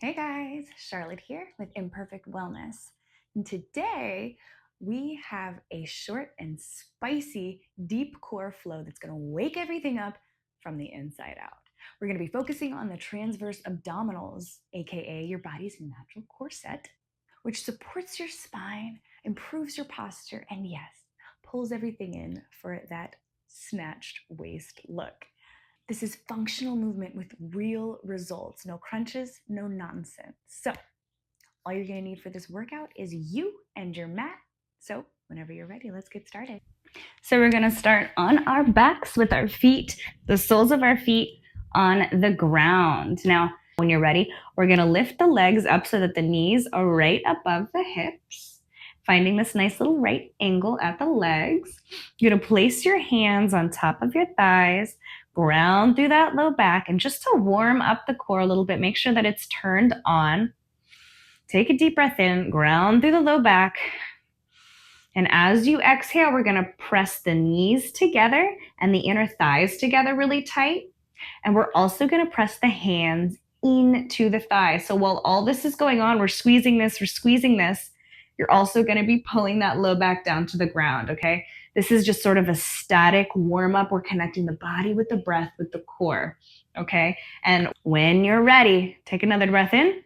Hey guys, Charlotte here with Imperfect Wellness. And today we have a short and spicy deep core flow that's going to wake everything up from the inside out. We're going to be focusing on the transverse abdominals, aka your body's natural core set, which supports your spine, improves your posture, and yes, pulls everything in for that snatched waist look. This is functional movement with real results. No crunches, no nonsense. So all you're gonna need for this workout is you and your mat. So whenever you're ready, let's get started. So we're gonna start on our backs with our feet, the soles of our feet on the ground. Now, when you're ready, we're gonna lift the legs up so that the knees are right above the hips, finding this nice little right angle at the legs. You're gonna place your hands on top of your thighs, ground through that low back, and just to warm up the core a little bit, make sure that it's turned on. Take a deep breath in, ground through the low back. And as you exhale, we're gonna press the knees together and the inner thighs together really tight. And we're also gonna press the hands into the thighs. So while all this is going on, we're squeezing this, you're also gonna be pulling that low back down to the ground, okay? This is just sort of a static warm up. We're connecting the body with the breath, with the core, okay? And when you're ready, take another breath in.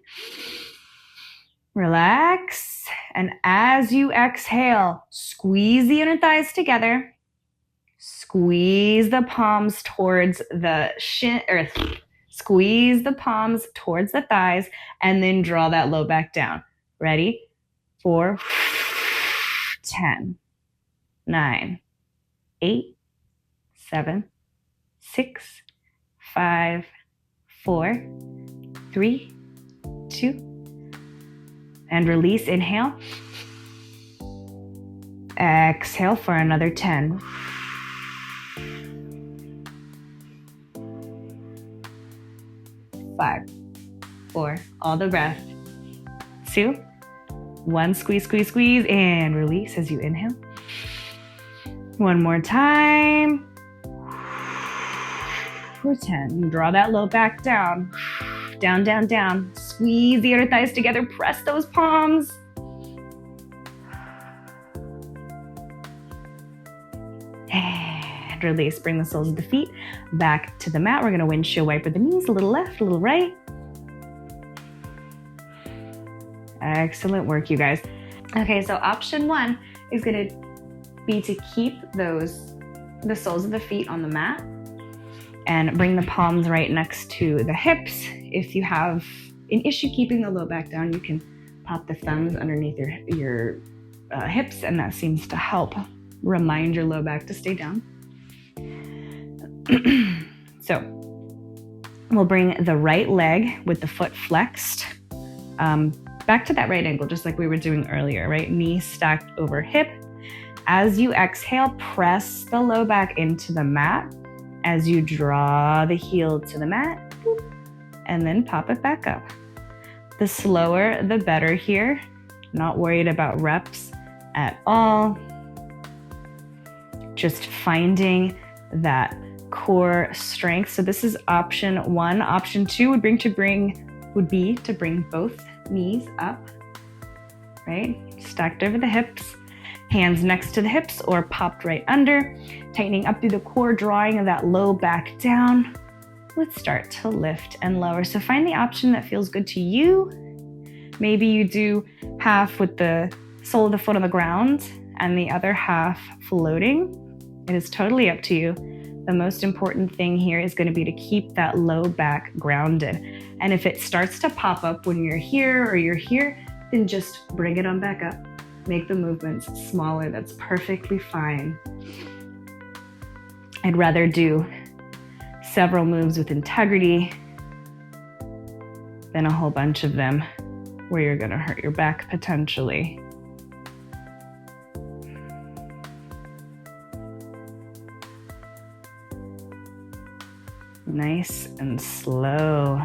Relax. And as you exhale, squeeze the inner thighs together. Squeeze the palms towards the shin, or squeeze the palms towards the thighs, and then draw that low back down. Ready? 4, 10, 9, 8, 7, 6, 5, 4, 3, 2, and release. Inhale. Exhale for another 10. 5, 4, all the breath. 2, 1, squeeze, squeeze, squeeze, and release as you inhale. One more time. For 10, draw that low back down. Down, down, down. Squeeze the inner thighs together. Press those palms. And release. Bring the soles of the feet back to the mat. We're going to windshield wiper the knees. A little left, a little right. Excellent work, you guys. Okay, so option 1 is going to be to keep the soles of the feet on the mat and bring the palms right next to the hips. If you have an issue keeping the low back down, you can pop the thumbs underneath your hips, and that seems to help remind your low back to stay down. So we'll bring the right leg with the foot flexed back to that right angle, just like we were doing earlier, right? Knee stacked over hip. As you exhale, press the low back into the mat as you draw the heel to the mat, and then pop it back up. The slower, the better here. Not worried about reps at all. Just finding that core strength. So this is option 1. Option 2 would be to bring both knees up, right? Stacked over the hips. Hands next to the hips or popped right under, tightening up through the core, drawing that low back down. Let's start to lift and lower. So find the option that feels good to you. Maybe you do half with the sole of the foot on the ground and the other half floating. It is totally up to you. The most important thing here is going to be to keep that low back grounded. And if it starts to pop up when you're here or you're here, then just bring it on back up. Make the movements smaller. That's perfectly fine. I'd rather do several moves with integrity than a whole bunch of them where you're going to hurt your back potentially. Nice and slow.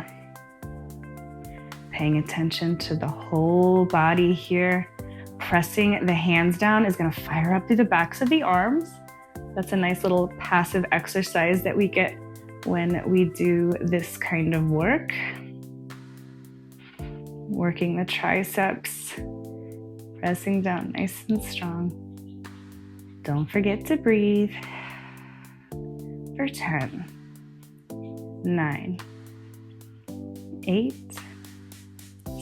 Paying attention to the whole body here. Pressing the hands down is going to fire up through the backs of the arms. That's a nice little passive exercise that we get when we do this kind of work. Working the triceps, pressing down nice and strong. Don't forget to breathe. For 10, 9, 8,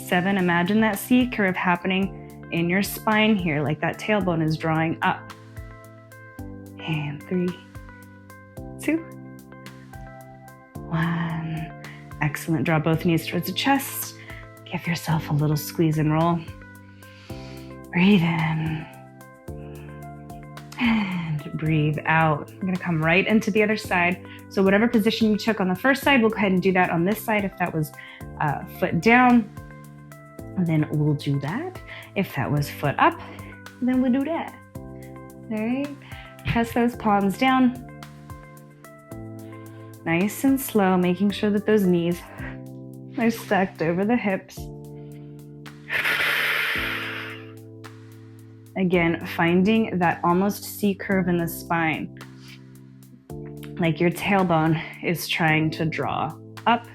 7. Imagine that C curve happening in your spine here, like that tailbone is drawing up. And 3, 2, 1. Excellent. Draw both knees towards the chest. Give yourself a little squeeze and roll. Breathe in. And breathe out. I'm going to come right into the other side. So whatever position you took on the first side, we'll go ahead and do that on this side. If that was foot down, then we'll do that. If that was foot up, then we'll do that. All right. Press those palms down. Nice and slow, making sure that those knees are stacked over the hips. Again, finding that almost C curve in the spine, like your tailbone is trying to draw up.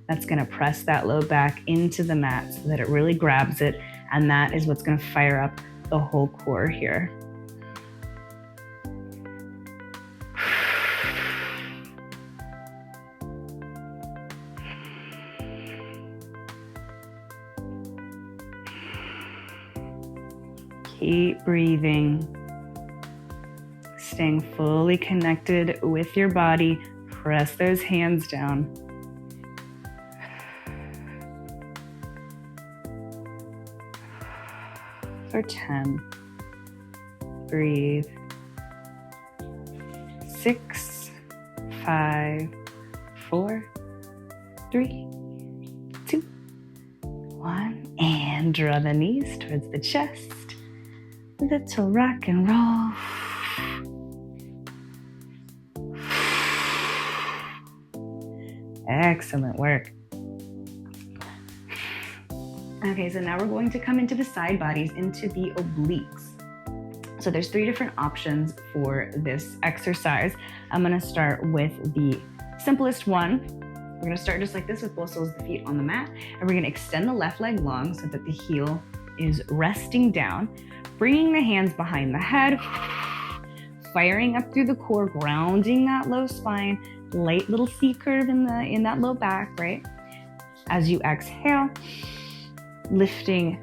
That's going to press that low back into the mat so that it really grabs it, and that is what's going to fire up the whole core here. Keep breathing, staying fully connected with your body. Press those hands down. For 10, breathe. 6, 5, 4, 3, 2, 1, and draw the knees towards the chest. Little rock and roll. Excellent work. Okay, so now we're going to come into the side bodies, into the obliques. So there's 3 different options for this exercise. I'm gonna start with the simplest one. We're gonna start just like this with both soles of the feet on the mat, and we're gonna extend the left leg long so that the heel is resting down. Bringing the hands behind the head, firing up through the core, grounding that low spine, light little C curve in that low back, right? As you exhale, lifting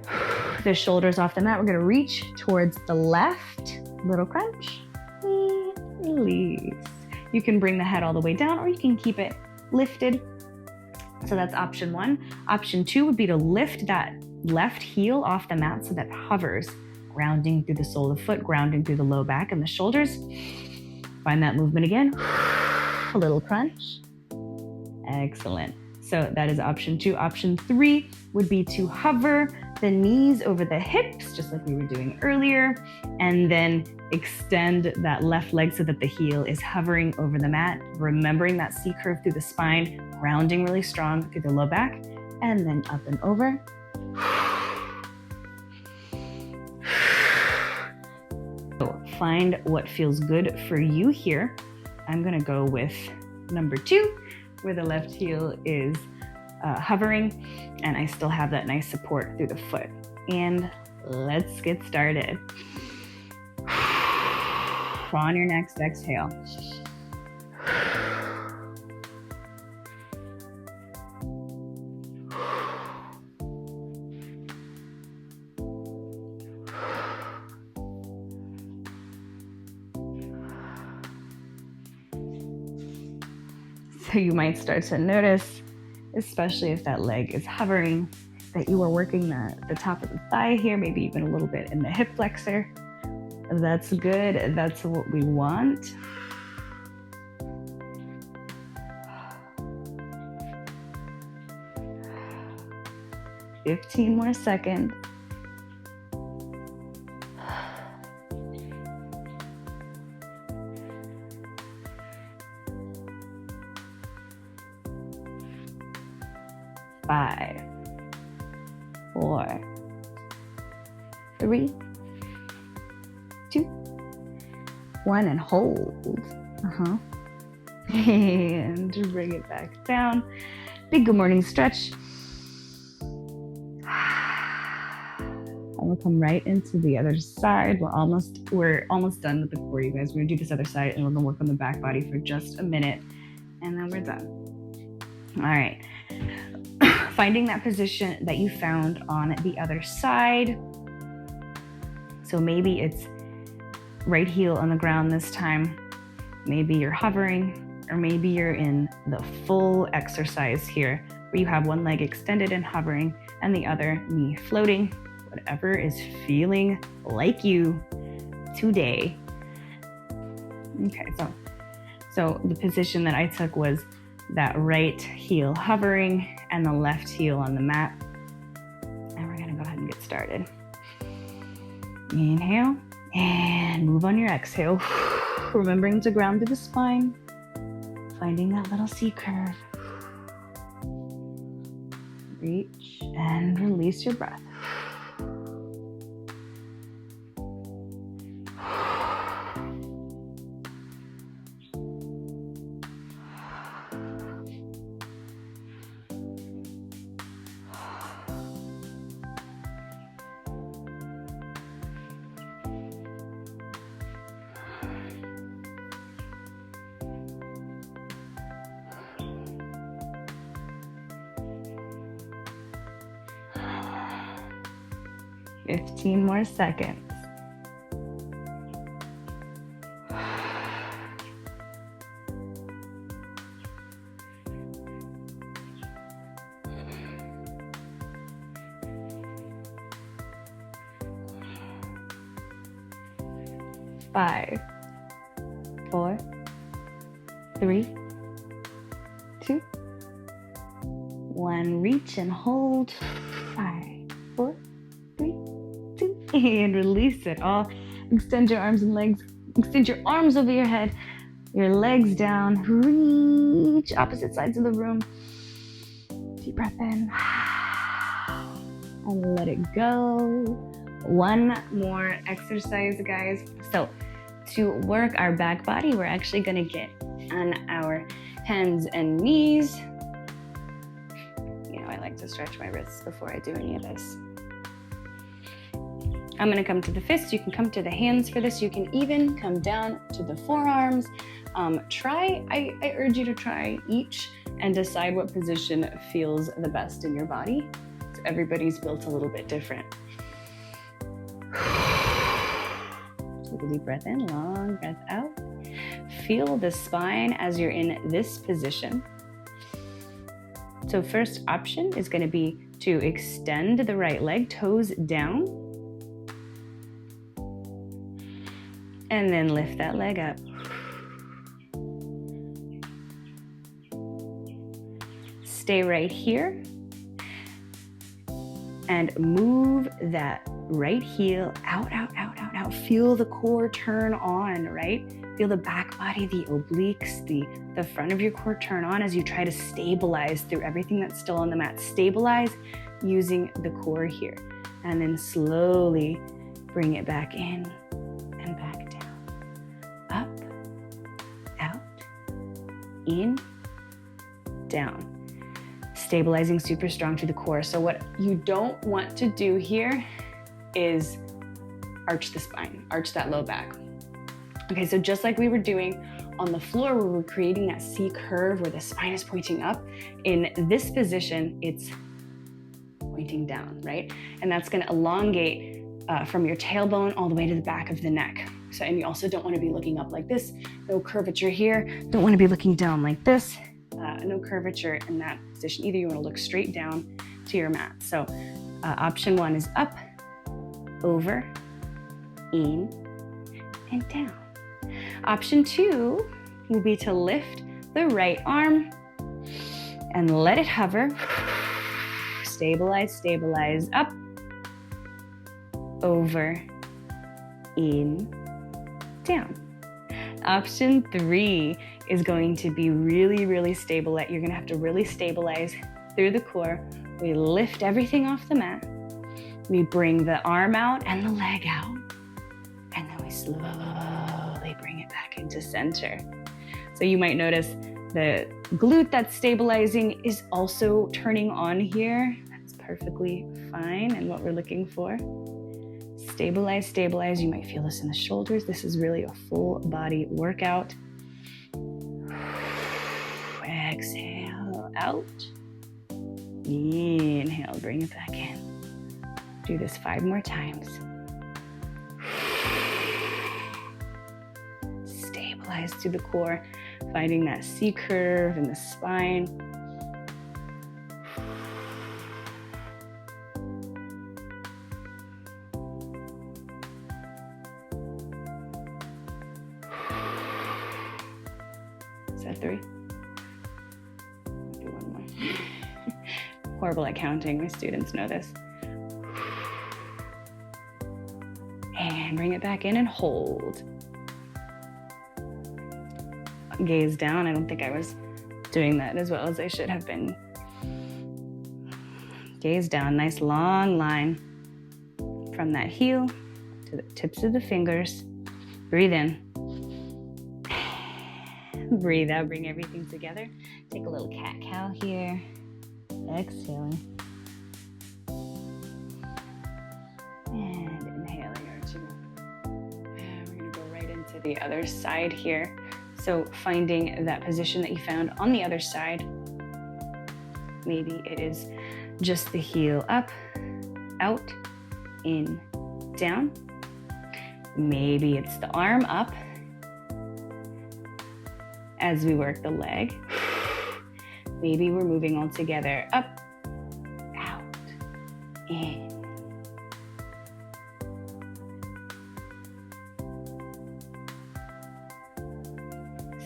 the shoulders off the mat, we're gonna reach towards the left, little crunch, release. You can bring the head all the way down, or you can keep it lifted. So that's option 1. Option 2 would be to lift that left heel off the mat so that it hovers, grounding through the sole of the foot, grounding through the low back and the shoulders. Find that movement again. A little crunch. Excellent. So that is option 2. Option 3 would be to hover the knees over the hips, just like we were doing earlier, and then extend that left leg so that the heel is hovering over the mat, remembering that C curve through the spine, grounding really strong through the low back, and then up and over. So find what feels good for you here. I'm gonna go with number 2, where the left heel is hovering, and I still have that nice support through the foot. And let's get started. On your next exhale. So you might start to notice, especially if that leg is hovering, that you are working the top of the thigh here, maybe even a little bit in the hip flexor. That's good. That's what we want. $15 more seconds. Five, 4, 3, 2, 1, and hold. And bring it back down. Big good morning stretch. we'll come right into the other side. We're almost done with the core, you guys. We're gonna do this other side and we're gonna work on the back body for just a minute and then we're done. All right. Finding that position that you found on the other side. So maybe it's right heel on the ground this time. Maybe you're hovering, or maybe you're in the full exercise here, where you have one leg extended and hovering and the other knee floating, whatever is feeling like you today. Okay, so the position that I took was that right heel hovering and the left heel on the mat. And we're gonna go ahead and get started. Inhale and move on your exhale. Remembering to ground through the spine, finding that little C curve. Reach and release your breath. Fifteen more seconds. Five, 4, 3, 2, 1. Reach and hold. 5, 4, 3, 2, and release it all. Extend your arms and legs. Extend your arms over your head, your legs down. Reach opposite sides of the room. Deep breath in. And let it go. One more exercise, guys. So to work our back body, we're actually gonna get on our hands and knees. You know, I like to stretch my wrists before I do any of this. I'm gonna come to the fists. You can come to the hands for this. You can even come down to the forearms. I urge you to try each and decide what position feels the best in your body. So everybody's built a little bit different. Take a deep breath in, long breath out. Feel the spine as you're in this position. So first option is going to be to extend the right leg, toes down. And then lift that leg up. Stay right here. And move that right heel out, out, out, out, out. Feel the core turn on, right? Feel the back body, the obliques, the front of your core turn on as you try to stabilize through everything that's still on the mat. Stabilize using the core here. And then slowly bring it back in and back down. Up, out, in, down. Stabilizing super strong to the core. So what you don't want to do here is arch the spine, arch that low back. Okay, so just like we were doing on the floor where we're creating that C curve where the spine is pointing up, in this position, it's pointing down, right? And that's gonna elongate from your tailbone all the way to the back of the neck. So, and you also don't wanna be looking up like this, no curvature here. Don't wanna be looking down like this. No curvature in that position either. You want to look straight down to your mat. So option 1 is up, over, in, and down. Option 2 will be to lift the right arm and let it hover. Stabilize, stabilize, up, over, in, down. Option 3 is going to be really, really stable. You're gonna have to really stabilize through the core. We lift everything off the mat. We bring the arm out and the leg out. And then we slowly bring it back into center. So you might notice the glute that's stabilizing is also turning on here. That's perfectly fine and what we're looking for. Stabilize, stabilize. You might feel this in the shoulders. This is really a full body workout. Exhale out. Inhale, bring it back in. Do this 5 more times. Stabilize through the core, finding that C curve in the spine. Is that 3? Do one more. Horrible at counting. My students know this. And bring it back in and hold. Gaze down. I don't think I was doing that as well as I should have been. Gaze down. Nice long line from that heel to the tips of the fingers. Breathe in. Breathe out. Bring everything together. Take a little cat-cow here. Exhaling. And inhaling, arching up. And we're going to go right into the other side here. So finding that position that you found on the other side. Maybe it is just the heel up, out, in, down. Maybe it's the arm up as we work the leg. Maybe we're moving all together, up, out, in.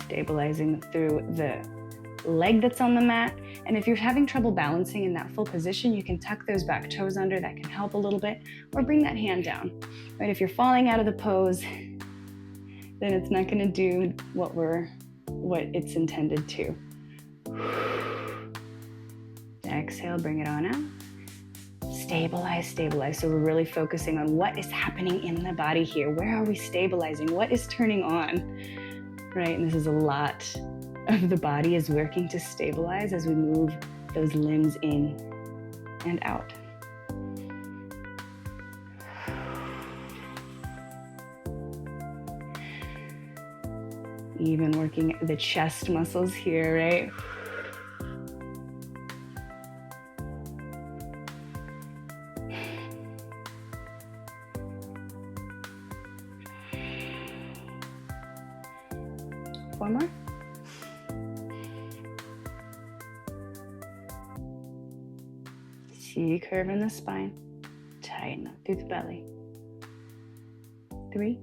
Stabilizing through the leg that's on the mat. And if you're having trouble balancing in that full position, you can tuck those back toes under. That can help a little bit, or bring that hand down. Right? If you're falling out of the pose, then it's not going to do what it's intended to. Exhale, bring it on out. Stabilize, stabilize. So we're really focusing on what is happening in the body here. Where are we stabilizing? What is turning on? Right, and this is a lot of the body is working to stabilize as we move those limbs in and out. Even working the chest muscles here, right? Four more. C curve in the spine. Tighten up through the belly. 3,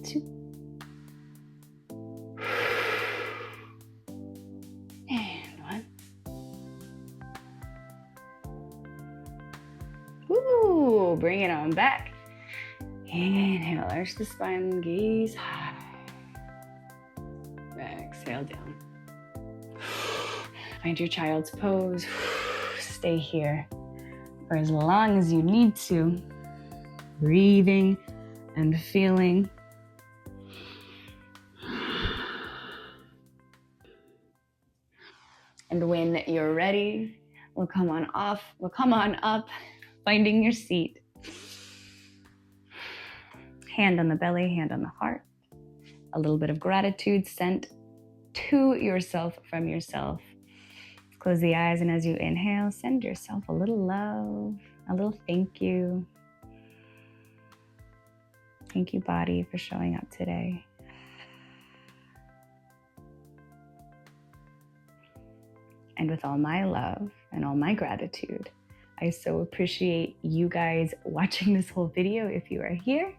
2, and 1. Woo! Bring it on back. Inhale, arch the spine, gaze high. Exhale down. Find your child's pose. Stay here for as long as you need to. Breathing and feeling. And when you're ready, we'll come on up, finding your seat. Hand on the belly, hand on the heart. A little bit of gratitude sent to yourself from yourself. Close the eyes, and as you inhale, send yourself a little love, a little thank you. Thank you, body, for showing up today. And with all my love and all my gratitude, I so appreciate you guys watching this whole video if you are here.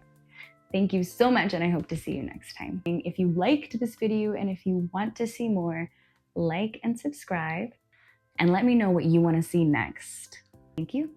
Thank you so much, and I hope to see you next time. If you liked this video and if you want to see more, like and subscribe, and let me know what you want to see next. Thank you.